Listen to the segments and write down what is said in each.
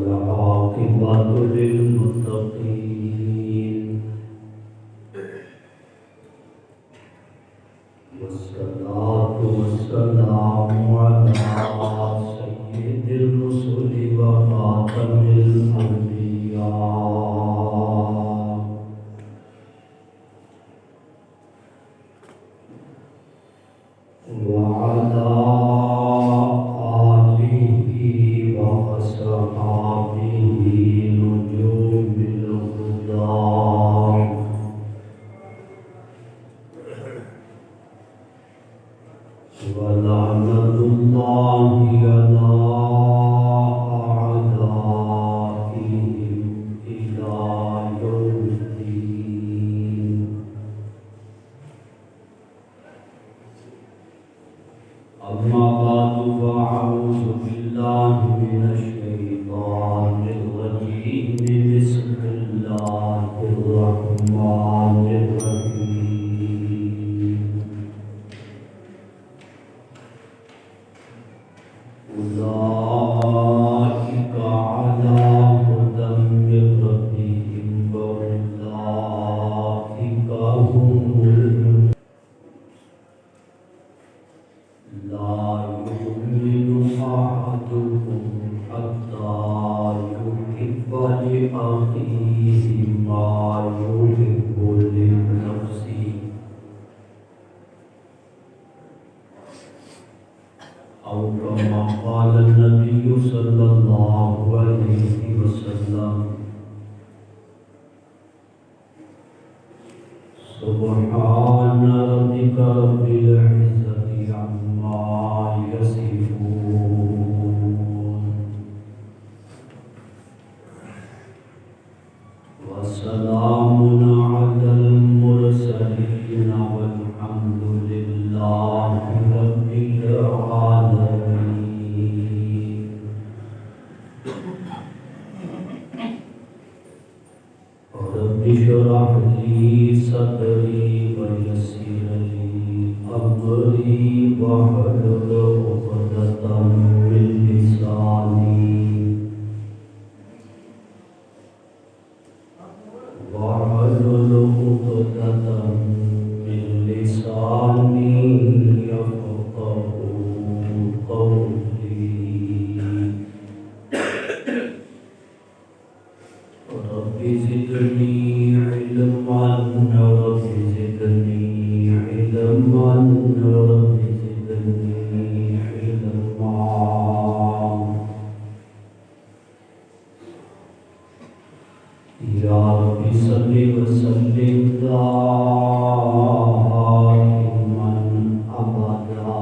والعاقبة للمتقين والصلاة والسلام على سيد الرسل وخاتم الأنبياء وعلى آله وأصحابه نجوم الهدى ولعنة الله على أعدائهم إلى يوم الدين. أما بعد فأعوذ بالله من الشيطان الرجيم. بسم الله الرحمن الرحيم. أولئك على هدى من ربهم وأولئك هم المفلحون. لا يؤمن أحدكم حتى يحب لأخيه ما يحب لنفسه أو كما قال النبي صلى الله عليه وسلم. سبحان ربك رب العزة عما يصفون وسلام على المرسلين والحمد لله رب العالمين. رب اشرح لي صدري ويسر لي أمري واحلل عقدة من لساني يفقهوا قولي. رب زدني علما رب زدني علما رب زدني علما. يا رب صل وسلم دائما أبدا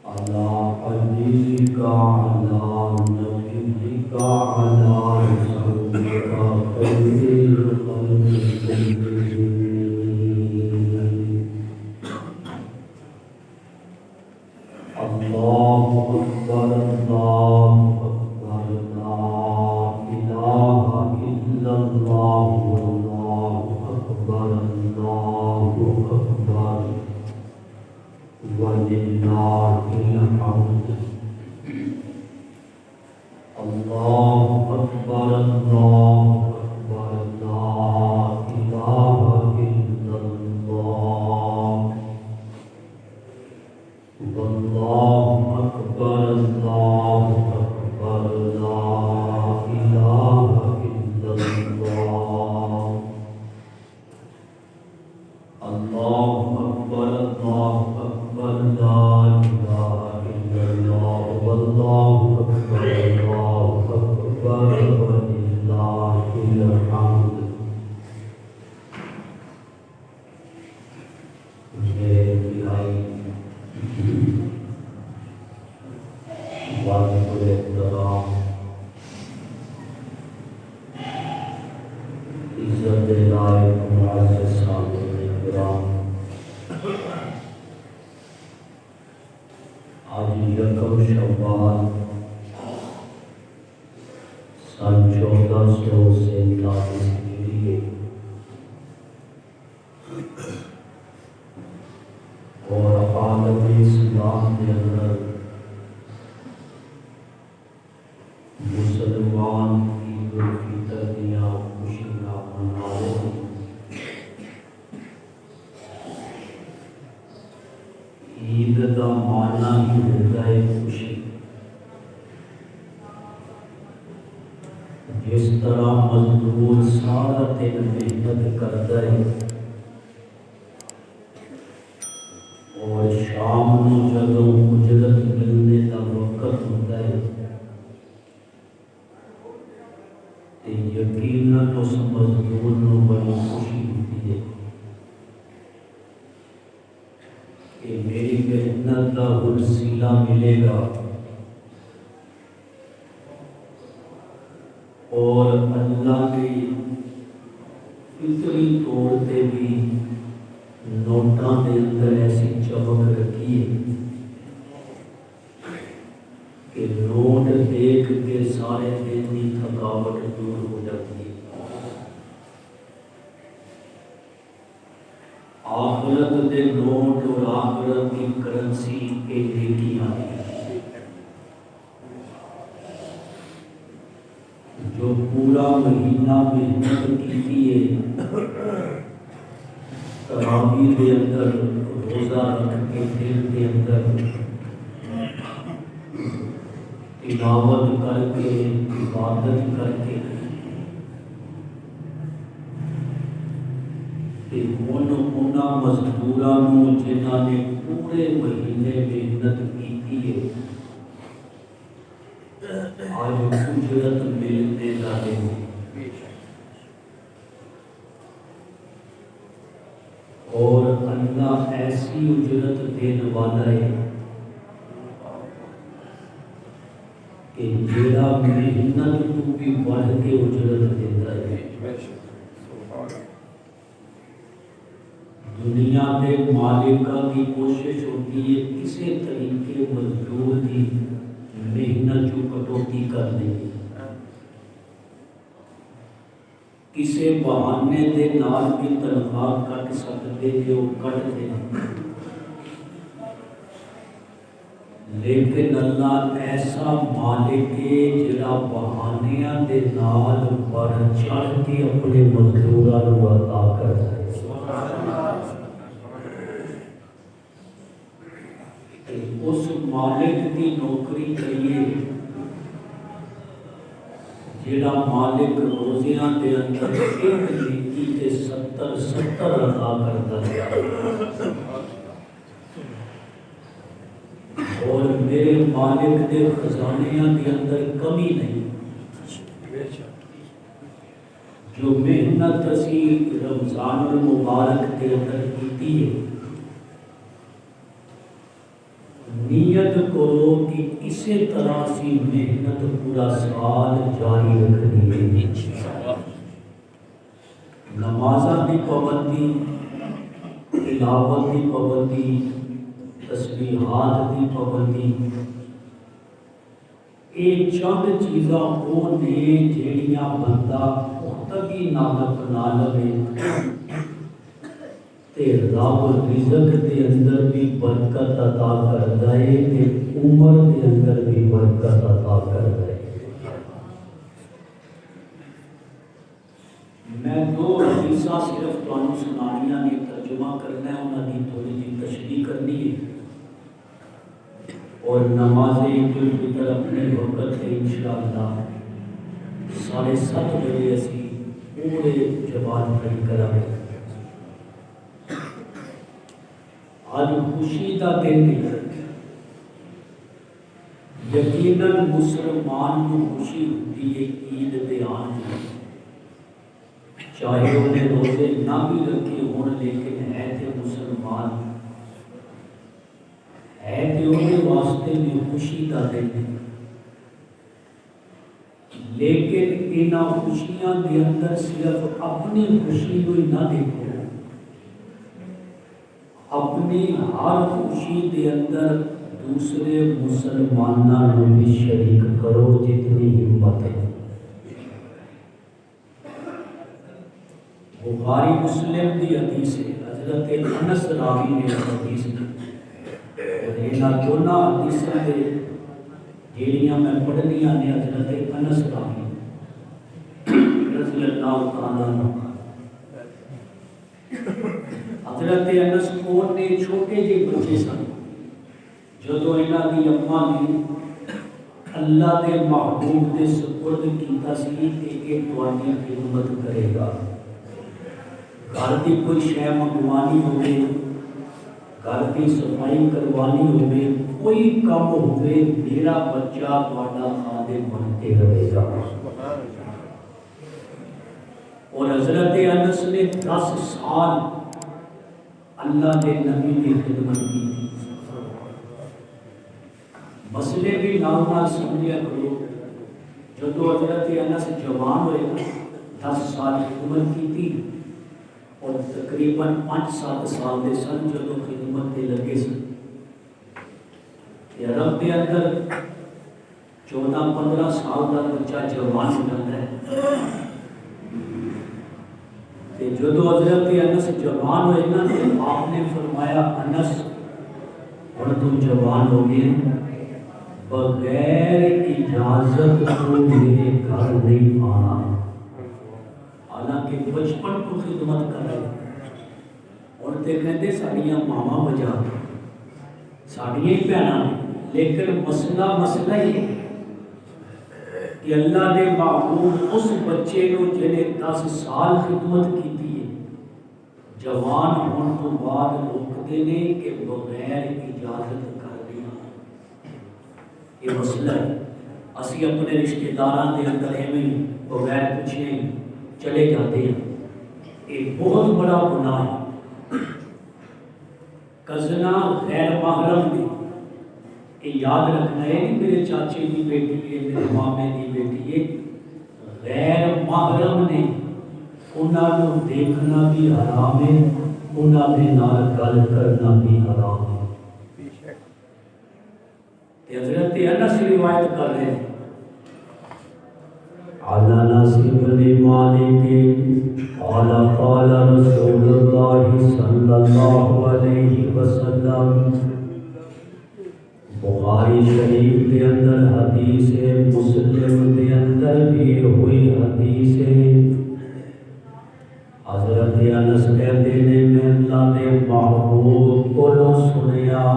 على حبيبك على نبيك على رسولك خير الخلق كلهم. الله أكبر الله أكبر لا إله إلا الله والله أكبر الله أكبر ولله الحمد. الله أكبر الله أكبر لا إله إلا الله والله أكبر الله أكبر لا إله إلا الله. الله أكبر الله أكبر لا إله إلا الله والله أكبر الله أكبر ولله الحمد. واجب الاحترام عزت لائق معزز سامعین کرام، آج یکم شوال سن 1447 ہجری اور عالم اسلام کے اندر جس طرح مزدور سارا دن محنت کرتا ہے اور شام کو جدوں اجرت ملنے کا وقت ہوتا ہے تو یقیناً اس مزدور کو بڑی خوشی ہوتی ہے کہ میری محنت کا وسیلہ ملے گا اور اللہ نے فطری طور پہ بھی نوٹاں کے اندر ایسی چمک رکھی ہے کہ نوٹ دیکھ کے سارے دن کی تھکاوٹ دور ہو جاتی ہے۔ آخرت کے نوٹ اور آخرت کی کرنسی کے نیکیاں ہیں جو پورا مہینہ محنت کی ہے تراویح کے اندر روزہ رکھ کے دل کے اندر تلاوت کر کے عبادت کر کے انہاں مزدوراں جنہاں نے پورے مہینے محنت کی ہے آج اجرت ملنے والے اور اللہ ایسی اجرت دینے والا ہے کہ جیڑا محنت تو بھی بڑھ کے اجرت دیتا ہے۔ دنیا کے مالکہ کی کوشش ہوتی ہے کسی طریقے مزدور کی محنت جو کٹوتی کر دیں کسی بہانے دے نال بھی تنخواہ کٹ سکتے کہ وہ کٹ دیں لیکن اللہ ایسا مالک ہے جڑا بہانیاں دے نال بڑھ چڑھ کے اپنے مزدوراں نوں عطا کرتا ہے۔ اس مالک کی نوکری کریے جڑا مالک روزیاں دے اندر ایک نیکی تے 70 عطا کرتا ہے اور میرے مالک دے خزانیاں دے اندر کمی نہیں۔ جو محنت اسی رمضان المبارک کے اندر کیتی ہے نیت کرو کہ اسی طرح سی محنت پورا سال جاری رکھنی ہے۔ نمازاں دی پابندی، تلاوت دی پابندی، تسبیحات دی پابندی، یہ چند چیزاں وہ نے جہڑیاں بندہ پختگی نال اپنا لوے تے رب رزق دے اندر بھی برکت عطا کردا ہے تے عمر دے اندر بھی برکت عطا کردا ہے۔ میں دو حدیثاں صرف تانوں سنانیاں نے ترجمہ کرنا ہے انہاں دی تھوڑی جی تشریح کرنی ہے اور نماز عید الفطر اپنے وقت سے انشاءاللہ 7:30 بجے اسی پورے جماعت کھڑی کریں گے۔ آج خوشی کا دن ہے، یقیناً مسلمان کو خوشی ہوتی ہے عید دے آن کی، چاہے انہیں روزے نہ بھی رکھے ہون لیکن ہے تے مسلمان ہے تے انہیں واسطے میں خوشی کا دن ہے۔ لیکن انہاں خوشیاں دے اندر صرف اپنی خوشی کو ہی نہ دیکھو، اپنی ہر خوشی دے اندر دوسرے مسلمانوں بھی شریک کرو جتنی ہمت ہے۔ بخاری مسلم دی حدیث ہے، حضرت انس راوی نے حدیث کی اور انہاں دونوں حدیثاں دے جہڑیاں میں پڑھنیاں نے حضرت انس راوی رضی اللہ تعالیٰ عنہ۔ حضرت انس کون نے چھوٹے جے بچے سن، جدو انہاں دی اماں نے اللہ دے محبوب دے سپرد کیتا سی کہ یہ تواڈی خدمت کرے گا. گھر کی کوئی شے منگوانی ہوئے، گھر کی صفائی کروانی ہوئے، کوئی کام ہوئے، میرا بچہ تواڈا خادم بن کے رہے گا. اور حضرت انس نے 10 سال اللہ کے نبی کی خدمت کی تھی. مسئلے بھی نال نال سمجھیا کرو. جدو حضرت انس جوان ہوئے 10 سال خدمت کی تھی اور تقریباً 5-7 سال دے سن جدو خدمت دے لگے سن. عرب دے اندر 14-15 سال کا بچہ جوان ہو جاتا ہے. جدو حضرت انس جوان ہوئے نا تو آپ نے فرمایا انس اور تم جوان ہو گئے، بغیر اجازت تو میرے گھر نہیں آنا. حالانکہ بچپن کو خدمت کر رہے اور تے کہتے ساڑیاں ماما بجا ساڑیاں ہی بہنا، لیکن مسئلہ ہی ہے کہ اللہ نے محبوب اس بچے کو جنہیں 10 سال خدمت کی تھی جوان ہونے تو بعد روکتے ہیں کہ بغیر اجازت کر دیا. یہ مسئلہ ہے. اسی اپنے رشتہ داراں دے اندر ایویں بغیر پوچھے چلے جاتے ہیں. یہ بہت بڑا گناہ ہے. کزنا غیر محرم نے یہ یاد رکھنا ہے کہ میرے چاچے کی بیٹی ہے، میرے مامے کی بیٹی ہے. غیر محرم نے انہوں کو دیکھنا بھی حرام ہے، انہوں نے نال گل کرنا بھی حرام ہے. حضرت انس روایت کر رہے ہیں علی انس بن مالک قال قال رسول اللہ صلی اللہ علیہ وسلم. بخاری شریف کے اندر حدیث ہے، مسلم کے اندر بھی ہوئی حدیث ہے. حضرت انس کہتے ہیں میں اللہ کے محبوب کو سنیا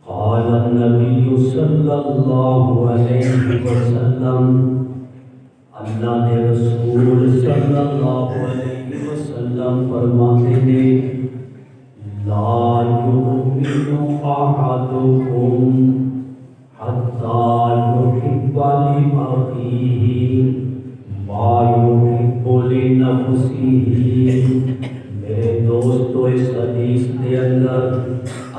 قال النبی صلی اللہ علیہ وسلم، اللہ کے رسول صلی اللہ علیہ وسلم فرماتے ہیں لا یؤمن احدکم حتی یحب لأخیہ ما یحب لنفسہ. میرے دوستو اس حدیث کے اندر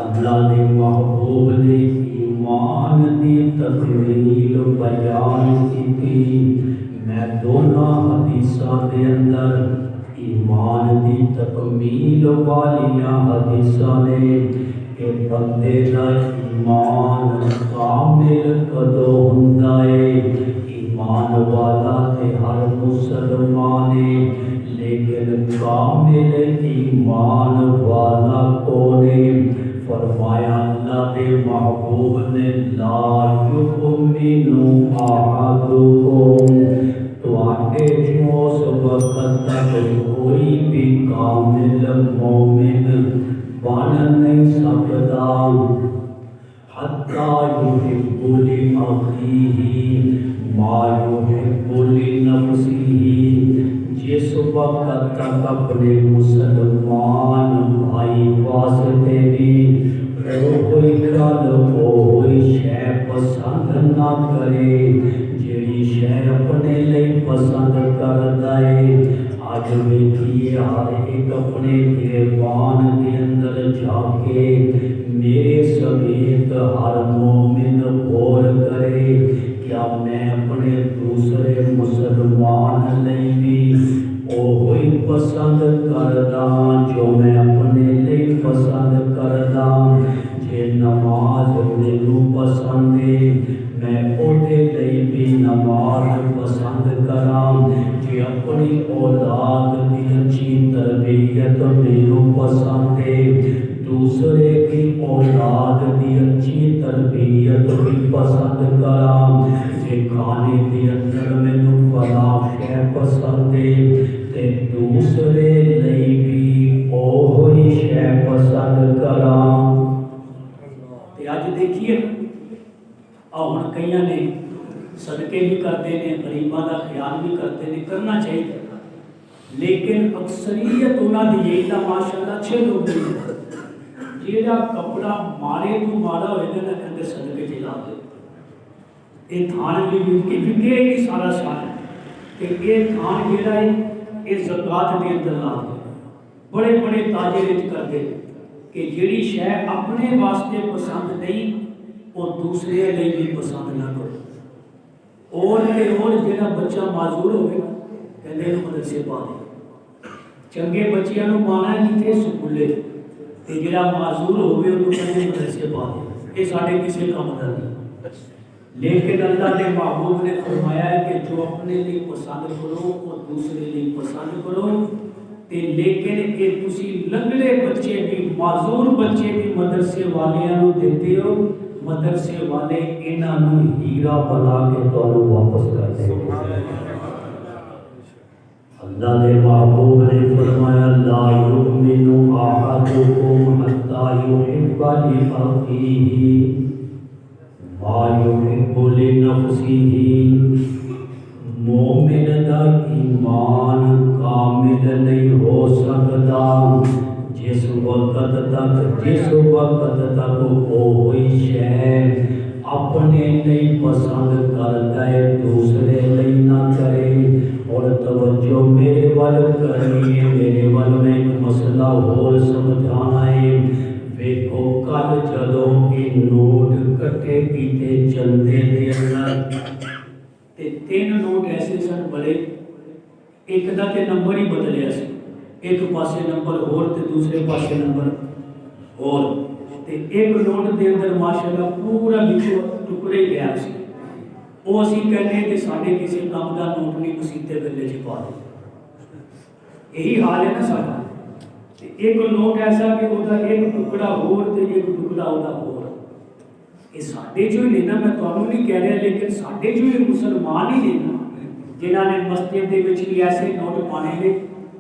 اللہ نے محبوب نے ایمان دی تکمیل بیان کی تھی. میں دونوں حدیثاں کے اندر ایمان دی تکمیل والیاں حدیثاں نے کہ بندے دا ایمان کامل کدو ہوندا ہے. ایمان والا تے ہر مسلمان ہے، لیکن کامل ایمان والا کونے. فرمایا اللہ کے محبوب نے لا یؤمن احدکم، تواڈے چوں اس وقت تک کوئی بھی کامل مومن بن نہیں سکتا حتی یحب لأخیہ ما یحب لنفسہ. جس وقت تک اپنے مسلمان بھائی واسطے بھی کوئی گل کوئی شے پسند نہ کرے جیڑی شے اپنے لئی پسند کردا ہے. اج ویکھیے ہر ایک اپنے گریبان کے اندر جا کے میرے سمیت ہر مومن غور کرے کیا میں اپنے دوسرے مسلمان لئی بھی اوہی پسند کردا جو میں اپنے لئی پسند کردا. جے نماز مینوں پسند ہے میں اوہدے لئی بھی نماز پسند کراں. جے اپنی اولاد دی اچھی تربیت مینوں پسند ہے دوسرے کی اولاد دی اچھی تربیت بھی پسند کراں. جے کھانے دی اندر مینوں فلاں شے پسند ہے تے دوسرے لئی بھی اوہی شے پسند کراں. تے اج دیکھیے ہوں کئی نے صدقے بھی کرتے ہیں، غریباں کا خیال بھی کرتے ہیں، کرنا چاہیے، لیکن اکثریت انہوں کی یہی ماشاء اللہ اچھے لوگ نہیں، جہاں کپڑا مارے تو مارا ہوئے گا نہ کہتے صدقے چلا دے، یہ تھان بھی وکے نہیں سارا سال، کہ یہ تھان جہاں ہے یہ زکات کے اندر لا دے، بڑے بڑے تاجر کرتے ہیں کہ جیڑی شے اپنے واسطے پسند نہیں وہ دوسرے لئے بھی پسند نہ کرو، اور جہاں بچہ معذور ہوگا کہتے ہیں مدرسے پا دے، چنگے بچیاں نو پانا ہے کتنے سکولے، تے جہاں معذور ہوگے انہوں کہتے مدرسے پا دے، یہ سارے کسی کام کا نہیں، لیکن اللہ کے محبوب نے فرمایا ہے کہ جو اپنے لیے پسند کرو وہ دوسرے لیے پسند کرو، تے لیکن یہ تسی لنگڑے بچے بھی معذور بچے بھی مدرسے والوں دیتے ہو، مدرسے والے انہوں ہیرا بنا کے تمہیں واپس کرتے ہیں۔ اللہ کے محبوب نے فرمایا لا یؤمن احدکم حتی یحب لأخیہ ما یحب لنفسہ، مومن دا ایمان کامل نہیں ہو سکتا جس وقت تک وہ ہوئی شے اپنے نہیں پسند کرتا ہے دوسرے نہیں نہ کرے۔ اور توجہ میرے وال کرنی ہے، میرے وال میں ایک مسئلہ اور سمجھانا ہے۔ دیکھو کل جدو یہ نوٹ کٹے پیتے چلتے دے تے تین نوٹ ایسے سن بڑے، ایک دا تے نمبر ہی بدلیا سی، ایک پاسے نمبر اور تے دوسرے پاسے نمبر اور، تے ایک نوٹ دے اندر ماشاءاللہ پورا بچو ٹکڑے گیا سی، وہ اسی کہنے کہ ساڑھے کسی کام دا نوٹ نہیں مسیطے گلے چھپا دے، یہی حال ہے نا ساڑھا، ایک نوٹ ایسا کہ وہ دا ایک ٹکڑا اور تے ایک ٹکڑا ہو دا اور، یہ ساڑھے جو ہی لینا، میں تو انہوں نہیں کہہ رہا، لیکن ساڑھے جو ہی مسلمان ہی لینا جنہاں نے مسجد دے وچ بھی ایسے نوٹ پانے لے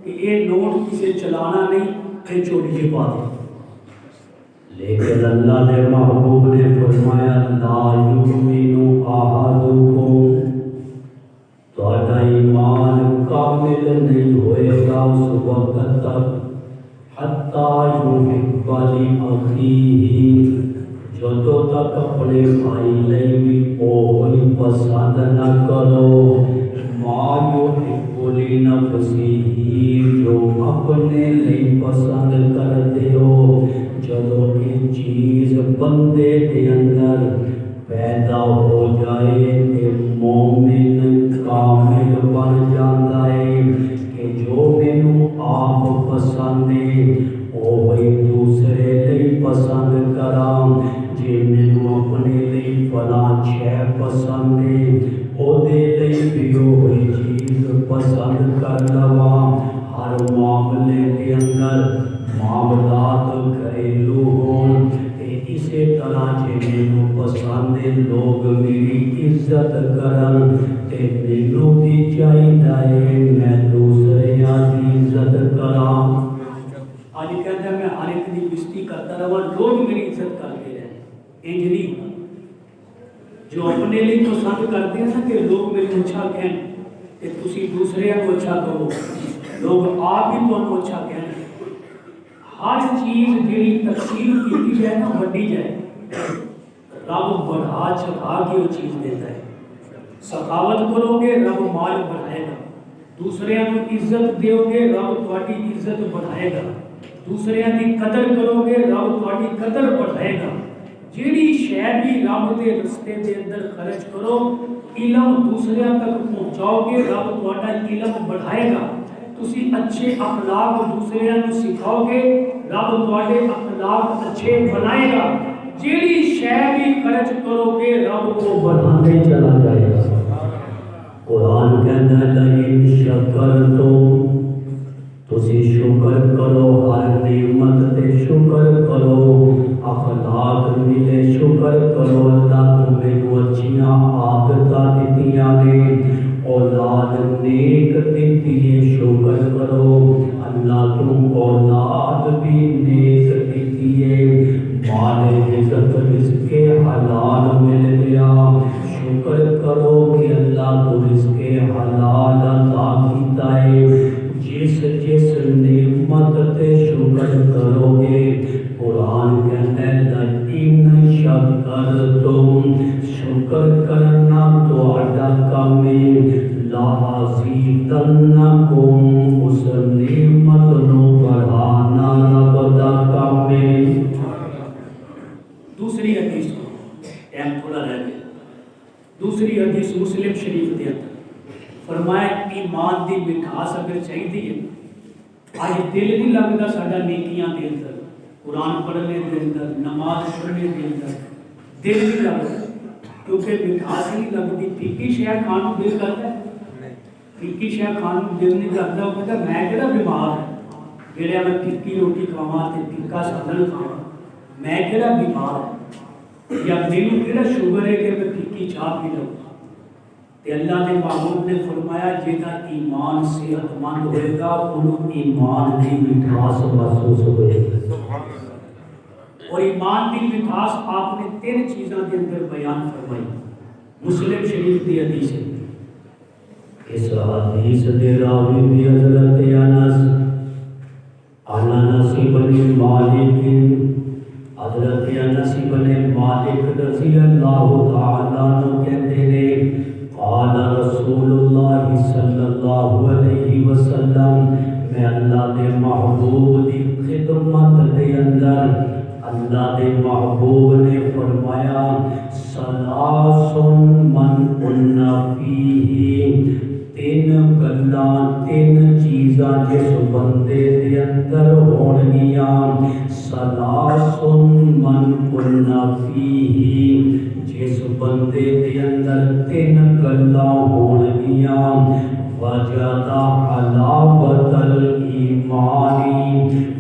کہ یہ نوٹ کسے چلانا نہیں کہ چوری چھپا دے، لیکن اللہ نے محبوب نے فرمایا لا یؤمن احدکم، تہاڈا ایمان کامل نہیں ہوئے گا اس وقت تک حتی یحب لأخیہ، جدو تک اپنے بھائی لئے بھی کوئی پسند نہ کرو ما یحب لنفسہ، جو اپنے لئے پسند کرتے ہو۔ جدو یہ چیز بندے کے اندر پیدا ہو جائے تے مومن کامل بن جاتا ہے کہ جو مینوں آپ پسند ہے وہی دوسرے لئے پسند کراں، جے مینوں اپنے لئے فلاں شے پسند ہے او دے لئے بھی وہی چیز پسند کر لواں۔ ہر معاملے کے اندر معاملات گھریلو ہوں تے اسی طرح جے مینوں پسند ہے لوگ میری عزت کرن تے مینوں بھی چاہیے میں دوسریاں دی عزت کراں۔ آج کہتا ہے میں ہر ایک دی بستی کرتا رہا لوگ میری عزت کرتے رہے، انج نہیں جو اپنے لیے پسند کرتے ہیں نا کہ لوگ میری اچھا کہیں کہ تسی دوسرے کو اچھا کرو، لوگ آپ ہی تو اچھا کہیں۔ ہر چیز جیڑی تقسیم کی جائے نا بڑھی جائے، رب بڑھا چڑھا کے وہ چیز دیتا ہے۔ سخاوت کرو گے رب مال بڑھائے گا، دوسرے کو عزت دیو گے رب تہاڈی عزت بڑھائے گا، دوسرے کی قدر کرو گے رب تہاڈی قدر بڑھائے گا۔ جیڑی شے بھی رب دے رستے دے اندر خرچ کرو، علم دوسرے تک پہنچاؤ گے رب تہاڈا علم بڑھائے گا۔ تسی اچھے اخلاق دوسرے کو سکھاؤ گے رب تہاڈے اخلاق اچھے بنائے گا۔ جیڑی شے بھی خرچ کرو گے رب کو بڑھانے چلا جائے گا۔ قرآن کہتا ہے لئن شکرتم، تسی شکر کرو، ہر نعمت تے شکر کرو، اخلاق ملے شکر کرو، اللہ تمہیں اچھیاں عادتاں دتیاں نے، اولاد نیک دیتی ہے شکر کرو، اللہ تم اولاد بھی نیک دیتی ہے، مال رزق حلال مل گیا، شکر کرنا تہاڈا کم ہے، لازیدنکم اس نعمت نو بڑھانا رب دا کم ہے۔ دوسری حدیث ٹائم تھوڑا رہ گیا، دوسری حدیث مسلم شریف دے اندر فرمایا ایمان دی مٹھاس اگر چاہیے آج دل نہیں لگتا ساڈا نیکیاں دے اندر، قرآن پڑھنے دے اندر، نماز پڑھنے دے اندر دل نہیں لگتا، کیونکہ مٹھاس نہیں لگتی۔ پھیکی شے کھان نوں دل کرتا ہے، پھیکی شے کھان نوں دل نہیں کرتا، وہ کہتا میں کہڑا بیمار ہوں جڑا میں پھیکی روٹی کھاواں تے پھیکا سادن کھاواں، میں کہڑا بیمار ہوں یا مینوں کہڑا شوگر ہے کہ میں پھیکی چاہ پی لوں۔ تے اللہ نے محبوب نے فرمایا جیتا ایمان صحت مند ہوئے گا انہوں ایمان کی مٹھاس محسوس ہوئے گی۔ اور ایمان کی مٹھاس آپ نے تین چیزاں کے اندر بیان فرمائی، مسلم شریف کی حدیث ہے۔ اس حدیث دے راوی بھی حضرت انس بن مالک، حضرت انس بن مالک رضی اللہ تعالیٰ عنہ کہتے ہیں قال رسول اللہ صلی اللہ علیہ وسلم، میں اللہ دے محبوب دی خدمت دے اندر اللہ دے محبوب نے فرمایا ثلاث من کن فیہ، تین گلاں تین چیزاں جس بندے دے اندر ہونگیاں، ثلاث من کن فیہ جس بندے دے اندر تین گلاں ہونگیاں، وجد حلاوت الایمانی،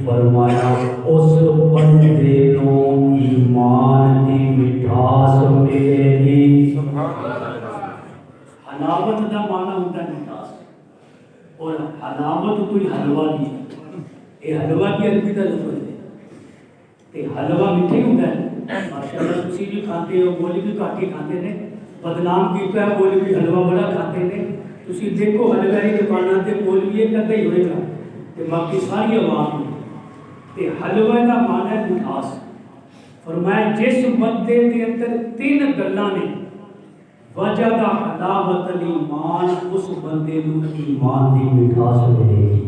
فرمایا اس بندے نو ایمان کی مٹھاس ملے گی۔ حلاوت دا معنی ہوتا ہے مٹھاس، اور حلاوت کوئی حلوہ دی، یہ حلوہ کی عربی دا لفظ ہے، تے حلوہ میٹھے ہوتا ہے۔ ماشاءاللہ تسی بھی کھاتے ہو، گولی بھی کاٹی کھاتے ہیں، بدنام کیتا ہے گولی بھی حلوہ بڑا کھاتے ہیں۔ تسی دیکھو حلوہ کی دکاناں تے گولی بھی ایک ادھا ہی ہوئے گا تے باقی ساری عوام میں، تے حلوہ کا معنی ہے مٹھاس۔ فرمایا جس بندے کے اندر تین گلاں نے، وجد حلاوت الایمان، اس بندے نو ایمان دی مٹھاس ملے گی۔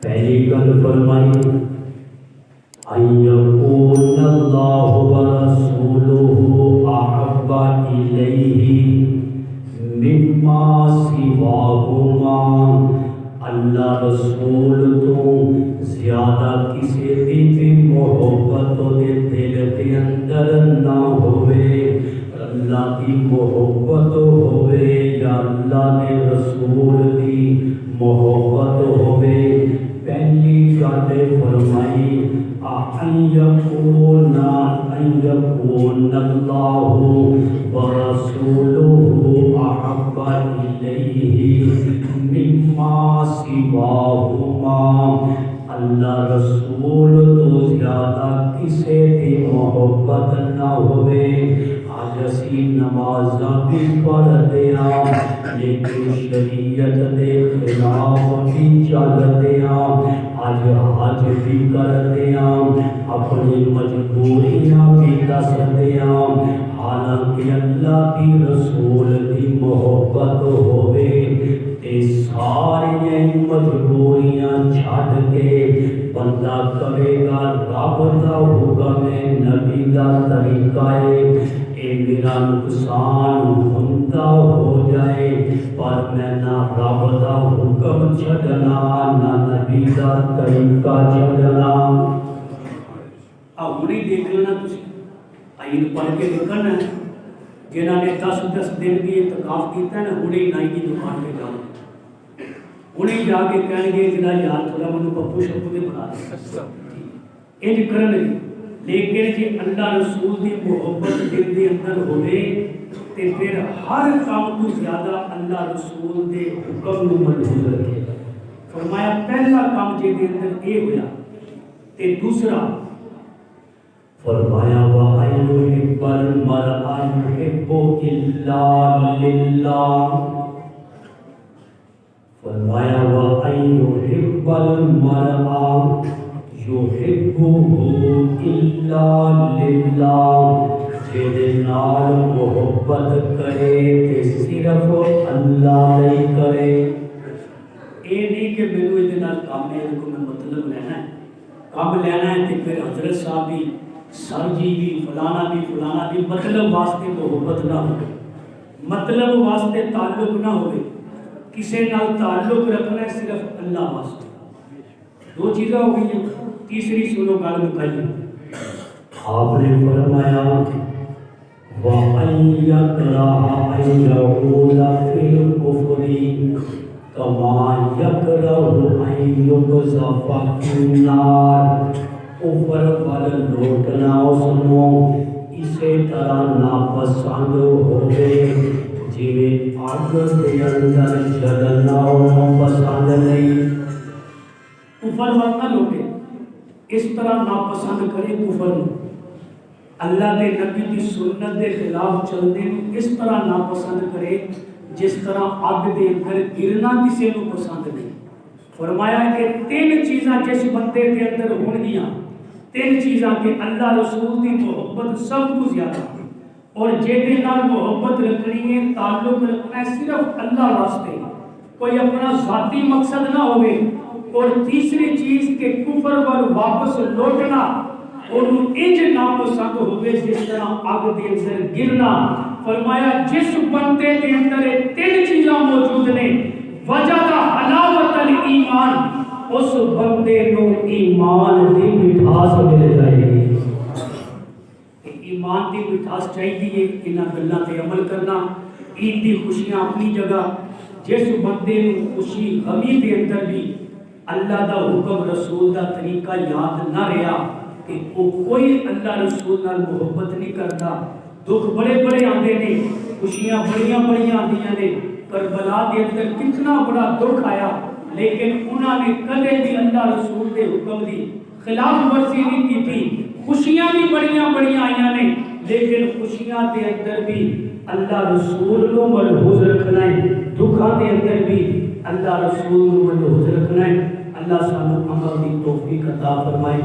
پہلی گل فرمائی ان یکون اللہ ورسولہ احب الیہ مما سواہما، اللہ رسول تو زیادہ کسی دی بھی محبت دے دل دے اندر نہ ہوئے، اللہ کی محبت ہوئے یا اللہ نے رسول دی محبت ہوئے۔ پہلی گل فرمائی ان یکون اللہ ورسولہ احب الیہ مما سواہما، اللہ رسول تو زیادہ کسے دی محبت نہ ہوئے۔ آج اسی نمازاں بھی پڑھتے ہیں لیکن شریعت دے خلاف بھی چلتے ہیں، آج حج بھی کرتے ہیں، اپنی مجبوریاں بھی دستے ہیں، حالانکہ اللہ کی رسول کی محبت ہوئے تے ساری مجبوریاں چھڈ کے بندہ کرے گا رب دا حکم ہے، نبی دا طریقہ ہے، اے میرا نقصان ہوندا ہو جائے پر میں نہ رب دا حکم چھڈنا نہ نبی دا طریقہ چھڈنا۔ ہونی دیکھ لینا تسی عید پڑھ کے لکھنا ہے، جنہاں نے 10 دن بھی اعتکاف کیتا ہے نا، ہونی نائی کی دکان پہ جاؤ، ہونی جا کے کہیں گے جنہاں یار تھوڑا منو پپو شپو دے بنا دے، انج کرن گے۔ لیکن جی اللہ رسول دی محبت دل دے اندر ہوئے تے پھر ہر کام کو زیادہ اللہ رسول دے حکم نو ملحوظ رکھے گا۔ فرمایا پہلا کام جے دے اندر یہ ہویا تے دوسرا فرمایا وَأَن يُحِبَّ الْمَرْءَ يُحِبُّ إِلَّا لِلَّهِ، فرمایا وَأَن يُحِبَّ الْمَرْءَ يُحِبُّهُ إِلَّا لِلَّهِ، جہدے نال محبت کرے تے صرف اللہ نہیں کرے. یہ نہیں کہ میرے یہ کام ہے کو میں مطلب لینا ہے، کام لینا ہے تو پھر حضرت صاحب بھی سر جی بھی فلانا بھی مطلب واسطے محبت نہ ہو، مطلب واسطے تعلق نہ ہوئے. کسی نال تعلق رکھنا ہے صرف اللہ واسطے. دو چیزیں ہو گئی ہیں. تیسری سنو گل مکائی. آپ نے فرمایا وَأَن يَكْرَهَ أَن يَعُودَ فِي الْكُفْرِ كَمَا يَكْرَهُ أَن يُقْذَفَ فِي النَّارِ. اوپر وال لوٹنا اس نو اسی طرح ناپسند ہوگے جویں اگ دے اندر جلنا پسند نہیں. کفر وال نہ لوٹے، اس طرح ناپسند کرے کفر نو. اللہ دے نبی دی سنت دے خلاف چلنے اس طرح ناپسند کرے جس طرح اگ دے اندر گرنا کسی نو پسند نہیں. فرمایا کہ تین چیزاں جس بندے کے اندر ہون گیاں، تین چیزاں کہ اللہ رسول دی محبت سب کو زیادہ، اور جہدے نال محبت رکھنی ہے تعلق رکھنا ہے صرف اللہ واسطے، کوئی اپنا ذاتی مقصد نہ ہوئے. اور تیسری چیز کہ کفر وال واپس لوٹنا اور انج ناپسند ہوئے جس طرح اگ دے اندر گرنا. فرمایا جس بندے کے اندر تین چیزاں موجود نے وجد حلاوت الایمان، اس بندے نو ایمان دی مٹھاس مل جائے گی. ایمان دی مٹھاس چاہیے انہاں گلاں تے عمل کرنا. عید دی خوشیاں اپنی جگہ. جس بندے نو خوشی غمی دے اندر بھی اللہ دا حکم رسول دا طریقہ یاد نہ رہا کہ وہ کوئی اللہ رسول نال محبت نہیں کرتا. دکھ بڑے بڑے آندے نے، خوشیاں بڑیاں بڑیاں آندیاں نے. کربلا دے اندر کتنا بڑا دکھ آیا لیکن انہوں نے کدے بھی اللہ رسول دے حکم دی خلاف ورزی نہیں کی تھی. خوشیاں بھی بڑیاں بڑیاں آئیاں نے لیکن خوشیاں دے اندر بھی اللہ رسول کو ملحوظ رکھنا ہے، دکھاں دے اندر بھی اللہ رسول کو ملحوظ رکھنا ہے. اللہ سانو عمل دی توفیق عطا فرمائے.